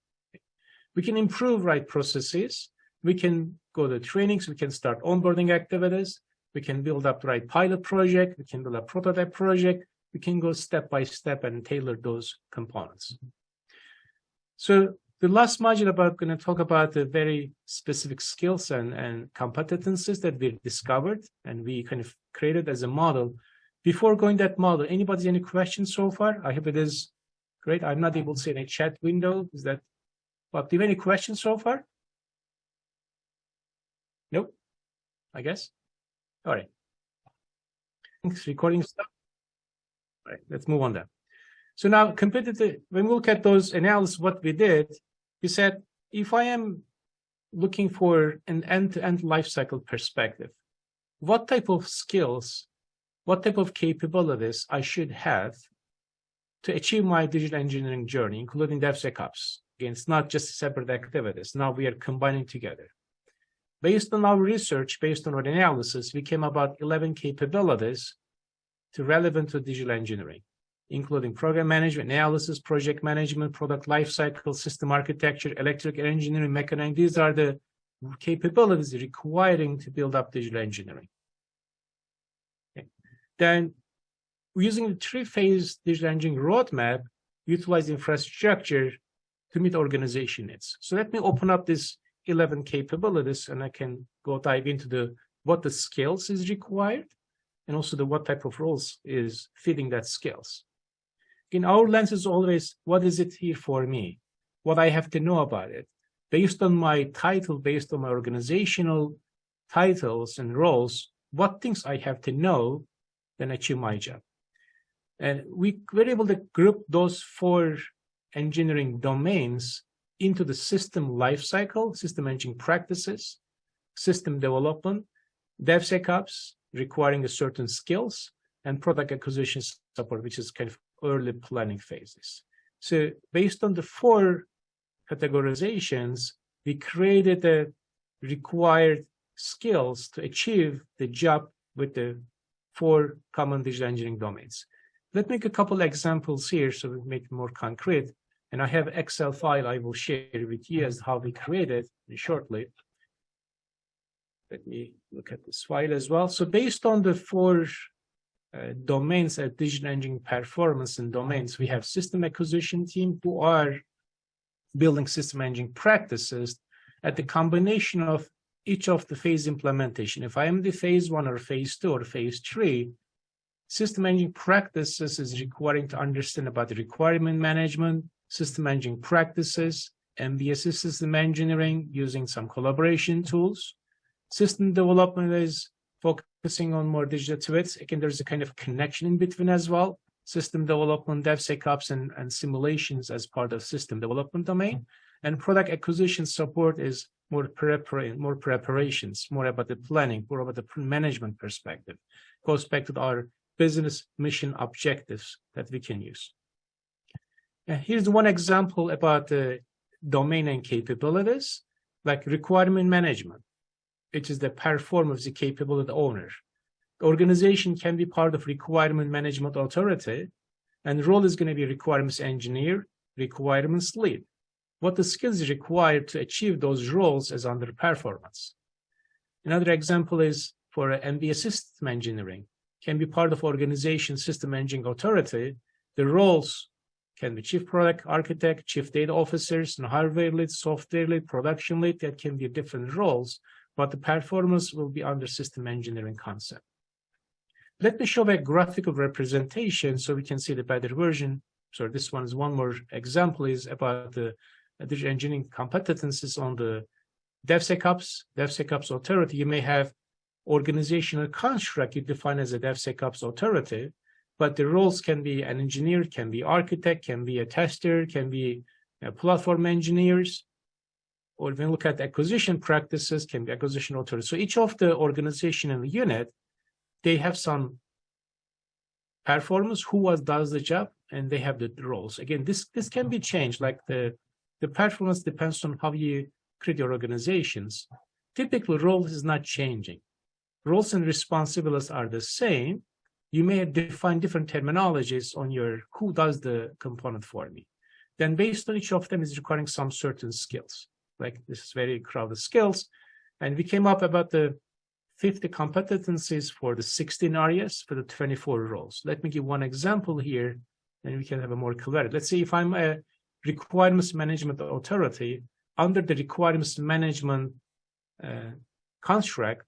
We can improve right processes. We can go to trainings. We can start onboarding activities. We can build up the right pilot project. We can build a prototype project. We can go step by step and tailor those components. So the last module going to talk about the very specific skills and competencies that we've discovered and we kind of created as a model. Before going that model, anybody any questions so far? I hope it is great. I'm not able to see any chat window. Is that, well, do you have any questions so far? Nope, I guess. All right. Thanks, recording stuff. All right, let's move on then. So now, when we look at those analysis, what we did, we said, if I am looking for an end-to-end lifecycle perspective, what type of skills, what type of capabilities I should have to achieve my digital engineering journey, including DevSecOps. Again, it's not just separate activities. Now we are combining together. Based on our research, based on our analysis, we came about 11 capabilities relevant to digital engineering, including program management, analysis, project management, product lifecycle, system architecture, electrical engineering, mechanical. These are the capabilities requiring to build up digital engineering. Okay. Then, using the three-phase digital engineering roadmap, utilize infrastructure to meet organization needs. So let me open up this 11 capabilities, and I can go dive into what the skills is required, and also what type of roles is fitting that skills. In our lens is always, what is it here for me? What I have to know about it. Based on my title, based on my organizational titles and roles, what things I have to know then achieve my job. And we were able to group those 4 engineering domains into the system lifecycle, system engineering practices, system development, DevSecOps, requiring a certain skills, and product acquisition support, which is kind of early planning phases. So based on the 4 categorizations, we created the required skills to achieve the job with the 4 common digital engineering domains. Let's make a couple examples here so we make it more concrete. And I have Excel file I will share with you as how we created shortly. Let me look at this file as well. So based on the 4 domains at digital engineering performance and domains, we have system acquisition team who are building system engineering practices at the combination of each of the phase implementation. If I am the phase 1 or phase 2 or phase 3, system engineering practices is requiring to understand about the requirement management, system engineering practices, MBSE system engineering using some collaboration tools. System development is focusing on more digital twists. Again, there's a kind of connection in between as well. System development, DevSecOps, and simulations as part of system development domain. And product acquisition support is more preparations, more about the planning, more about the management perspective. Goes back to our business mission objectives that we can use. Here's one example about the domain and capabilities, like requirement management, which is the performance, the capability of the owner. The organization can be part of requirement management authority, and the role is going to be requirements engineer, requirements lead. What the skills required to achieve those roles is under performance. Another example is for MBA system engineering, can be part of organization system engineering authority. The roles can be chief product architect, chief data officers, and hardware lead, software lead, production lead. That can be different roles, but the performance will be under system engineering concept. Let me show a graphical representation so we can see the better version. So this one is one more example is about the digital engineering competencies on the DevSecOps authority. You may have organizational construct you define as a DevSecOps authority, but the roles can be an engineer, can be architect, can be a tester, can be platform engineers, or when we look at acquisition practices, can be acquisition authority. So each of the organization and the unit, they have some performance, who does the job, and they have the roles. Again, this can be changed, like the performance depends on how you create your organizations. Typically, roles is not changing. Roles and responsibilities are the same. You may define different terminologies on your who does the component for me. Then based on each of them is requiring some certain skills. Like this is very crowded skills. And we came up about the 50 competencies for the 16 areas for the 24 roles. Let me give one example here, and we can have a more clarity. Let's say if I'm a requirements management authority, under the requirements management construct,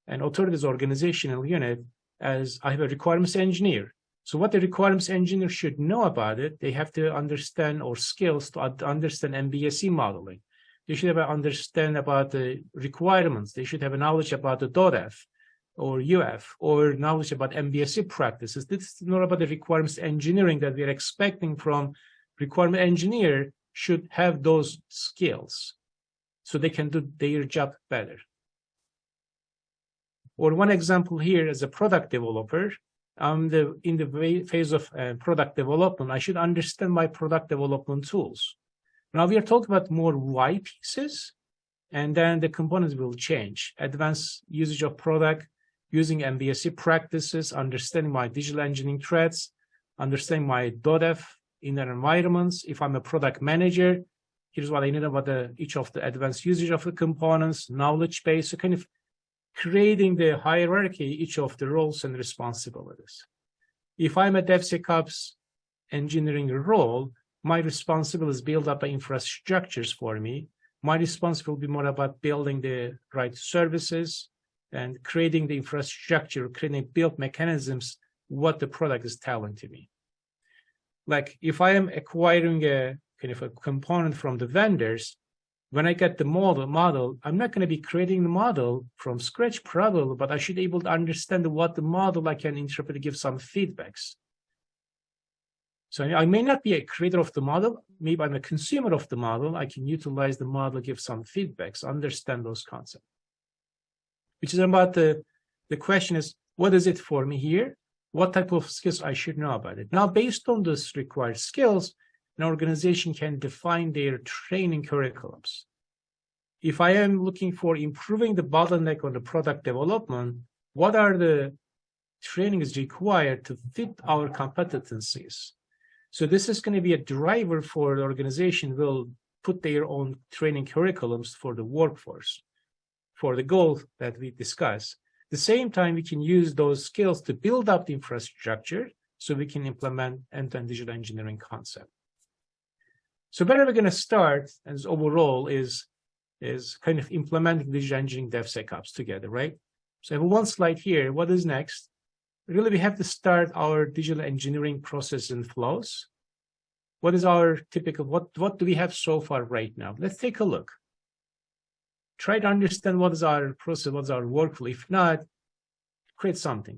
and authorities organizational unit, as I have a requirements engineer. So what the requirements engineer should know about it, they have to understand or skills to understand MBSE modeling. They should have an understand about the requirements. They should have a knowledge about the .f or UF or knowledge about MBSE practices. This is not about the requirements engineering that we are expecting from requirement engineer should have those skills so they can do their job better. Or one example here as a product developer, in the phase of product development, I should understand my product development tools. Now we are talking about more why pieces, and then the components will change. Advanced usage of product, using MBSE practices, understanding my digital engineering threats, understanding my .f inner environments. If I'm a product manager, here's what I need about each of the advanced usage of the components, knowledge base, so kind of creating the hierarchy, each of the roles and responsibilities. If I'm a DevSecOps engineering role, my responsibility is build up infrastructures for me. My responsibility will be more about building the right services and creating the infrastructure, creating build mechanisms, what the product is telling to me. Like if I am acquiring a kind of a component from the vendors, when I get the model, I'm not going to be creating the model from scratch probably, but I should be able to understand what the model I can interpret, give some feedbacks. So I may not be a creator of the model. Maybe I'm a consumer of the model. I can utilize the model, give some feedbacks, understand those concepts. Which is about the question is, what is it for me here? What type of skills I should know about it? Now, based on those required skills, an organization can define their training curriculums. If I am looking for improving the bottleneck on the product development, what are the trainings required to fit our competencies? So this is going to be a driver for the organization will put their own training curriculums for the workforce, for the goal that we discussed. At the same time, we can use those skills to build up the infrastructure so we can implement end-to-end digital engineering concept. So where we're going to start as overall is kind of implementing digital engineering DevSecOps together, right? So I have one slide here. What is next? Really, we have to start our digital engineering process and flows. What is our typical, what do we have so far right now? Let's take a look. Try to understand what is our process, what's our workflow. If not, create something.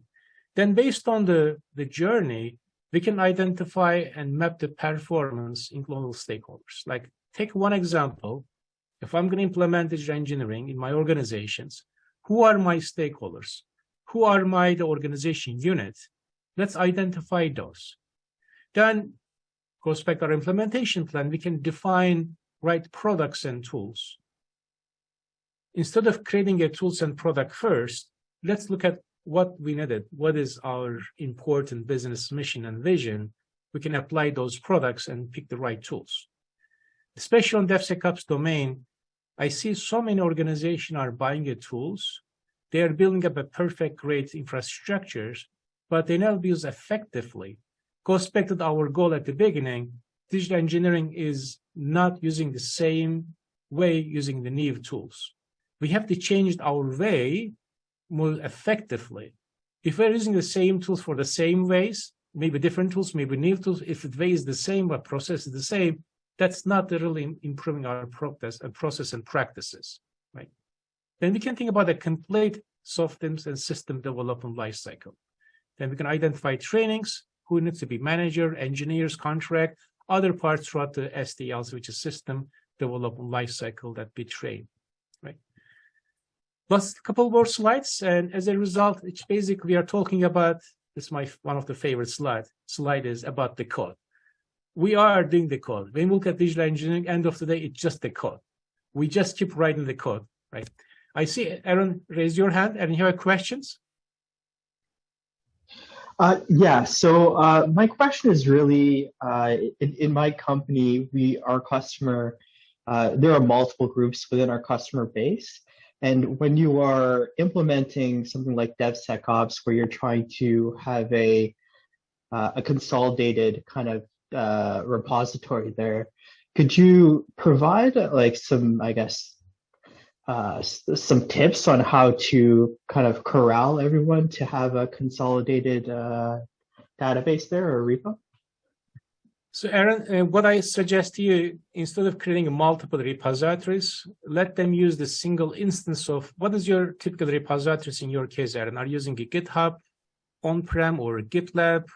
Then based on the journey, we can identify and map the performance in global stakeholders. Like take one example. If I'm going to implement digital engineering in my organizations, who are my stakeholders? Who are the organization units? Let's identify those. Then goes back to our implementation plan. We can define right products and tools. Instead of creating a tools and product first, let's look at what we needed. What is our important business mission and vision? We can apply those products and pick the right tools. Especially on DevSecOps domain, I see so many organizations are buying the tools. They are building up a perfect, great infrastructures, but they never use effectively. Goes back to our goal at the beginning. Digital engineering is not using the same way using the new tools. We have to change our way more effectively. If we're using the same tools for the same ways, maybe different tools, maybe new tools, if the way is the same, but process is the same, that's not really improving our process and practices, right? Then we can think about a complete software and system development lifecycle. Then we can identify trainings, who needs to be manager, engineers, contract, other parts throughout the SDLs, which is system development lifecycle that we train, right? Last couple more slides, and as a result, it's basically we are talking about, this is one of the favorite slide is about the code. We are doing the code. When we look at digital engineering, end of the day, it's just the code. We just keep writing the code, right? I see Aaron raise your hand. Aaron, you have questions? Yeah, so my question is really, in my company, our customer, there are multiple groups within our customer base. And when you are implementing something like DevSecOps, where you're trying to have a consolidated kind of repository there, could you provide like some, I guess, some tips on how to kind of corral everyone to have a consolidated database there or repo? So Aaron, what I suggest to you, instead of creating multiple repositories, let them use the single instance of, what is your typical repositories in your case, Aaron? Are you using a GitHub, on-prem, or GitLab?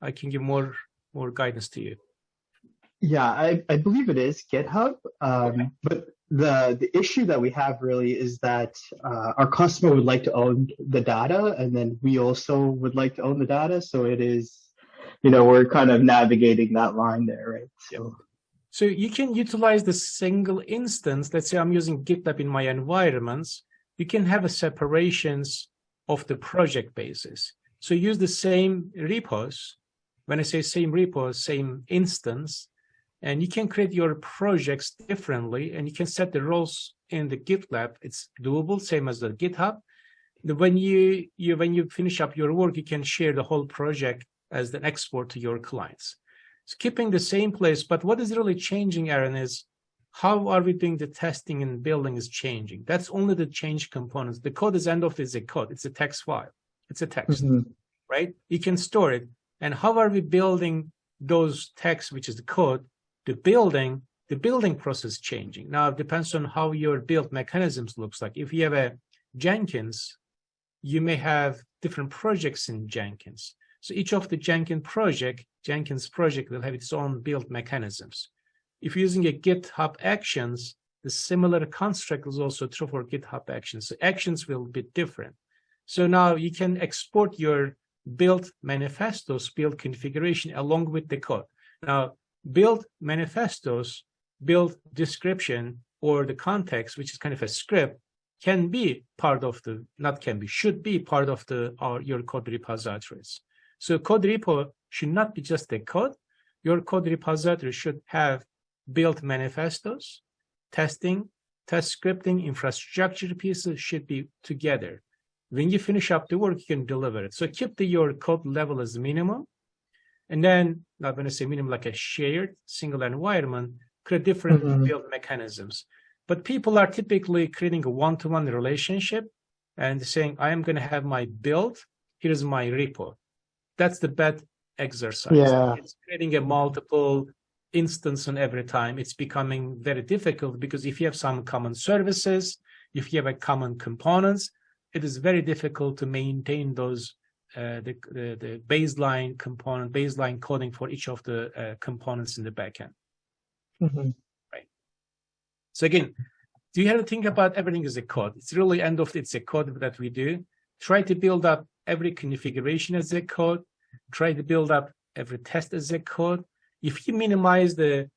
I can give more guidance to you. Yeah, I believe it is GitHub, but the issue that we have really is that our customer would like to own the data, and then we also would like to own the data. So it is, we're kind of navigating that line there, right? So you can utilize the single instance. Let's say I'm using GitLab in my environments. You can have a separations of the project basis. So use the same repos. When I say same repos, same instance, and you can create your projects differently, and you can set the roles in the GitLab. It's doable, same as the GitHub. When you finish up your work, you can share the whole project as an export to your clients. It's keeping the same place, but what is really changing, Aaron, is how are we doing the testing and building is changing. That's only the change components. The code is a code. It's a text file. It's a text, right? You can store it. And how are we building those texts, which is the code? The building process changing. Now, it depends on how your build mechanisms looks like. If you have a Jenkins, you may have different projects in Jenkins. So each of the Jenkins project will have its own build mechanisms. If you're using a GitHub Actions, the similar construct is also true for GitHub Actions. So actions will be different. So now you can export your build manifestos, build configuration along with the code. Now, build manifestos, build description, or the context, which is kind of a script, can be part of the, not can be, should be part of the your code repositories. So code repo should not be just the code. Your code repository should have build manifestos, testing, test scripting, infrastructure pieces should be together. When you finish up the work, you can deliver it. So keep your code level as minimum. And then, not going to say minimum, like a shared single environment, create different build mechanisms. But people are typically creating a one-to-one relationship and saying, I am going to have my build, here's my repo. That's the bad exercise. Yeah. It's creating a multiple instance on every time. It's becoming very difficult because if you have some common services, if you have a common components, it is very difficult to maintain those the baseline component, baseline coding for each of the components in the backend. Right. So again, do you have to think about everything as a code? It's really it's a code that we do. Try to build up every configuration as a code. Try to build up every test as a code. If you minimize the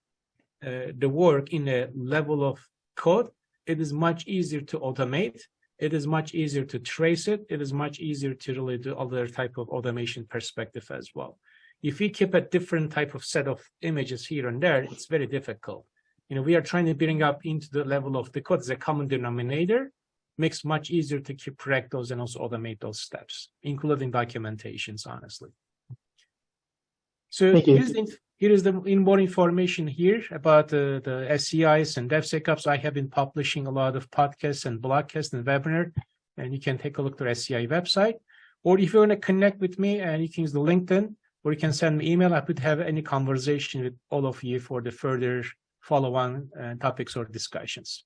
work in a level of code, it is much easier to automate. It is much easier to trace it. It is much easier to really do other type of automation perspective as well. If we keep a different type of set of images here and there, it's very difficult. We are trying to bring up into the level of the code as a common denominator, makes much easier to keep track those and also automate those steps, including documentations, honestly. So here is the more information here about the SEIs and DevSecOps. I have been publishing a lot of podcasts and blogcasts and webinar, and you can take a look at the SEI website. Or if you want to connect with me, and you can use the LinkedIn, or you can send me email. I could have any conversation with all of you for the further follow-on topics or discussions.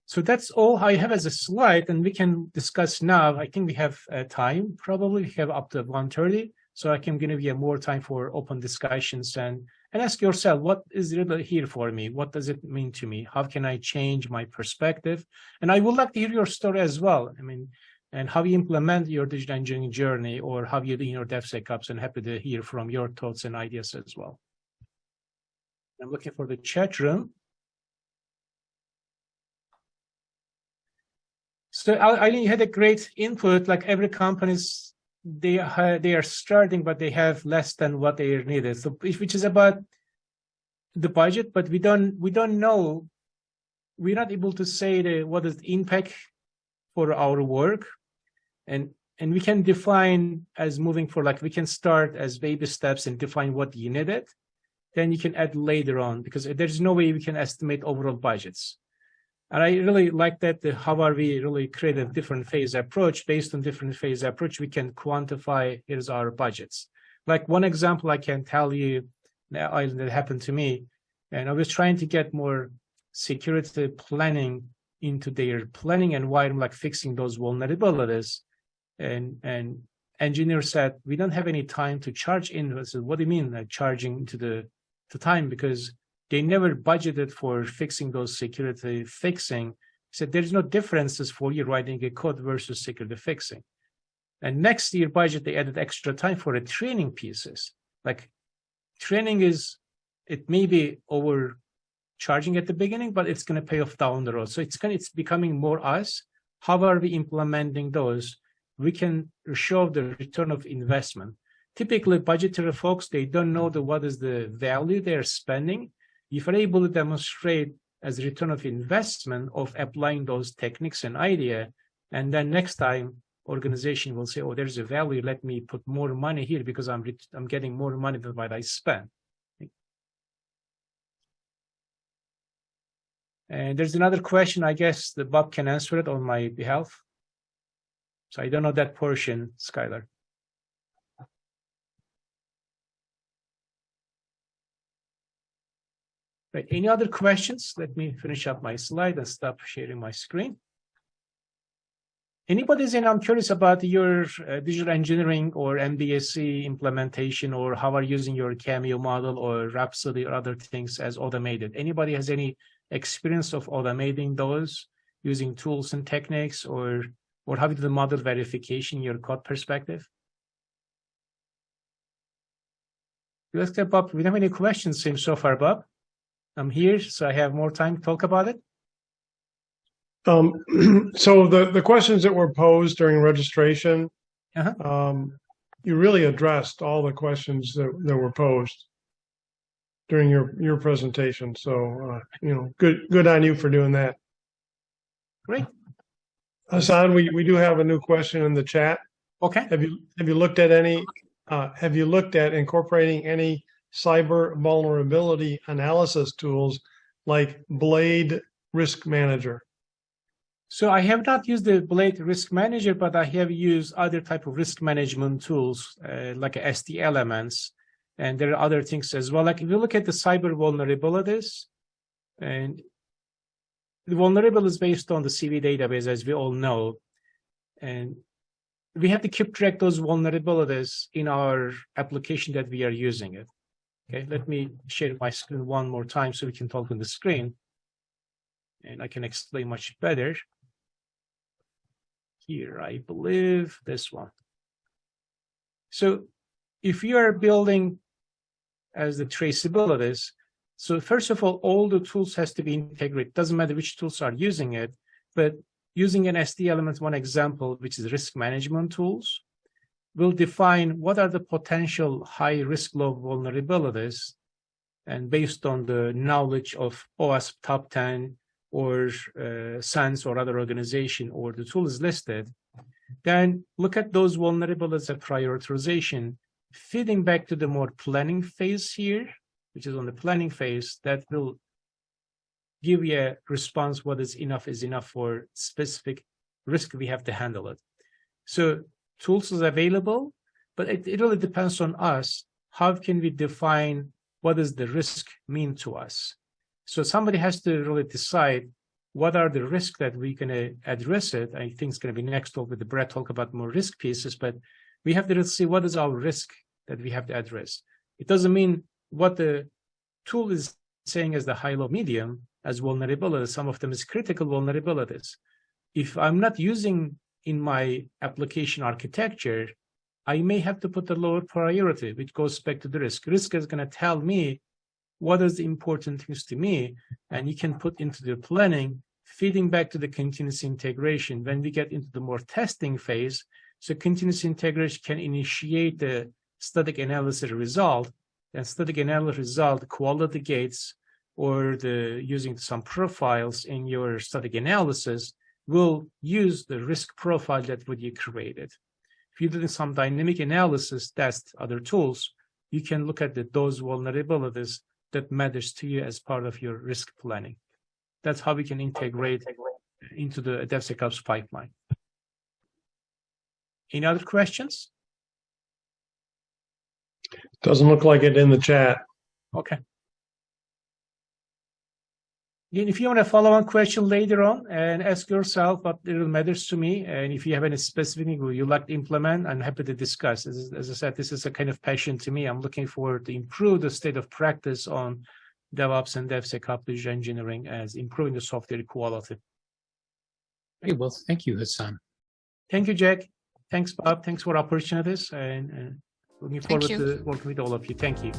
So that's all I have as a slide, and we can discuss now. I think we have time, probably. We have up to 1:30. So I can give you more time for open discussions and ask yourself, what is really here for me? What does it mean to me? How can I change my perspective? And I would like to hear your story as well. And how you implement your digital engineering journey, or how you do your DevSecOps, and happy to hear from your thoughts and ideas as well. I'm looking for the chat room. So Eileen, you had a great input, like every company's they are starting, but they have less than what they needed. So, which is about the budget, but we don't know. We're not able to say what is the impact for our work, and we can define as moving for, like we can start as baby steps and define what you needed. Then you can add later on, because there's no way we can estimate overall budgets. And I really like that, how are we really create a different phase approach. Based on different phase approach, we can quantify, here's our budgets. Like one example I can tell you, that happened to me, and I was trying to get more security planning into their planning environment, like fixing those vulnerabilities. And engineer said, we don't have any time to charge in. I said, what do you mean, like charging to the time? Because they never budgeted for fixing those security fixing. He said, there's no differences for you writing a code versus security fixing. And next year budget, they added extra time for the training pieces. Like training it may be overcharging at the beginning, but it's going to pay off down the road. So it's becoming more us. How are we implementing those? We can show the return of investment. Typically, budgetary folks, they don't know what is the value they're spending. If you're able to demonstrate as return of investment of applying those techniques and idea, and then next time organization will say, oh, there's a value, let me put more money here because I'm getting more money than what I spent. And there's another question, I guess that Bob can answer it on my behalf. So I don't know that portion, Skylar. Right. Any other questions? Let me finish up my slide and stop sharing my screen. Anybody's in? I'm curious about your digital engineering or MBSE implementation, or how are you using your CMU model or Rhapsody or other things as automated. Anybody has any experience of automating those using tools and techniques, or how do the model verification in your code perspective? Let's get Bob. We don't have any questions so far, Bob. I'm here, so I have more time to talk about it. So the questions that were posed during registration, you really addressed all the questions that were posed during your presentation. So good on you for doing that. Great. Hasan, we do have a new question in the chat. Okay. Have you looked at any? Have you looked at incorporating any cyber vulnerability analysis tools like Blade Risk Manager? So I have not used the Blade Risk Manager, but I have used other type of risk management tools like SD Elements, and there are other things as well. Like if you look at the cyber vulnerabilities, and the vulnerability is based on the CV database, as we all know, and we have to keep track of those vulnerabilities in our application that we are using it. Okay, let me share my screen one more time so we can talk on the screen, and I can explain much better. Here, I believe this one. So if you are building as the traceabilities, so first of all the tools has to be integrated. Doesn't matter which tools are using it, but using an SD element, one example, which is risk management tools, will define what are the potential high risk low vulnerabilities, and based on the knowledge of OWASP top 10 or SANS or other organization, or the tool is listed, then look at those vulnerabilities at prioritization, feeding back to the more planning phase here, which is on the planning phase, that will give you a response what is enough for specific risk we have to handle it. So tools is available, but it really depends on us. How can we define what does the risk mean to us? So somebody has to really decide what are the risks that we're going to address it. I think it's going to be next talk with the Brett talk about more risk pieces, but we have to see what is our risk that we have to address. It doesn't mean what the tool is saying as the high, low, medium as vulnerabilities. Some of them is critical vulnerabilities. If I'm not using in my application architecture, I may have to put a lower priority, which goes back to the risk. Risk is going to tell me what is the important things to me, and you can put into the planning, feeding back to the continuous integration. When we get into the more testing phase, so continuous integration can initiate the static analysis result, and static analysis result quality gates or the using some profiles in your static analysis will use the risk profile that what you created. If you're doing some dynamic analysis, test other tools, you can look at those vulnerabilities that matters to you as part of your risk planning. That's how we can integrate into the DevSecOps pipeline. Any other questions? Doesn't look like it in the chat. Okay. Again, if you want a follow-on question later on, and ask yourself what really matters to me, and if you have any specific thing you like to implement, I'm happy to discuss. As I said, this is a kind of passion to me. I'm looking forward to improve the state of practice on DevOps and DevSecOps digital engineering as improving the software quality. Hey, well, thank you, Hasan. Thank you, Jack. Thanks, Bob. Thanks for opportunities, and looking forward to working with all of you. Thank you.